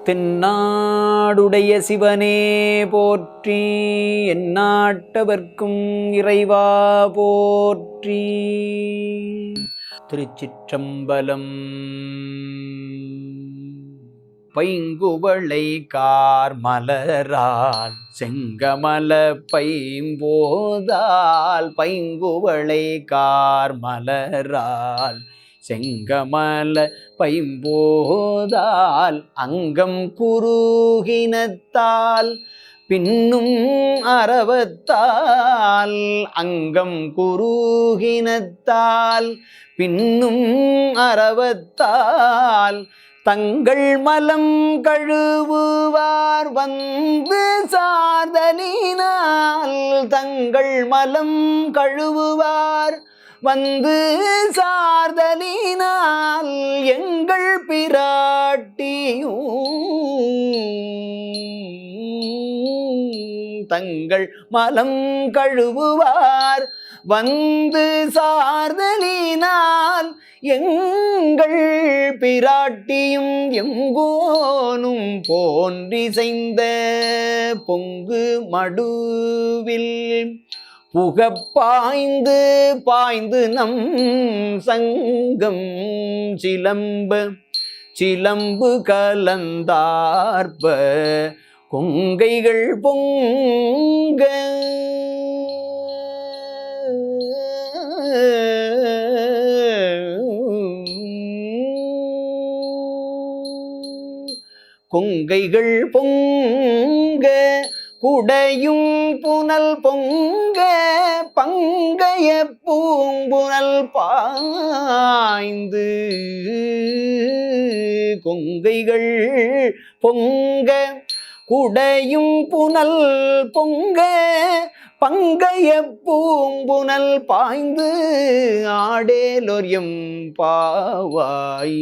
தென்னாடுடைய சிவனே போற்றி, எந்நாட்டவர்க்கும் இறைவா போற்றி. திருச்சிற்றம்பலம். பைங்குவளை கார்மலரால் செங்கமல பைம்போதால், பைங்குவளை கார்மலரால் செங்கமல பைம்போதால், அங்கம் குருகினத்தால் பின்னும் அரவத்தால், அங்கம் குருகினத்தால் பின்னும் அரவத்தால், தங்கள் மலம் கழுவுவார் வந்து சார்தலினால், தங்கள் மலம் கழுவுவார் வந்து சார்தலினால், எங்கள் பிராட்டியும் தங்கள் மலம் கழுவுவார் வந்து சார்தலினால், எங்கள் பிராட்டியும் எங்கோனும் போன்றிசைந்த பொங்கு மடுவில் புகப்பாய்ந்து பாய்ந்து நம் சங்கம் சிலம்பு கலந்தார்ப கொங்கைகள் பொங்க, கொங்கைகள் பொங்க குடையும் புனல் பொங்க, பங்கைய பூம்புனல் பாய்ந்து, கொங்கைகள் பொங்க குடையும் புனல் பொங்க, பங்கைய பூம்புனல் பாய்ந்து, ஆடேலொர் எம்பாவாய்.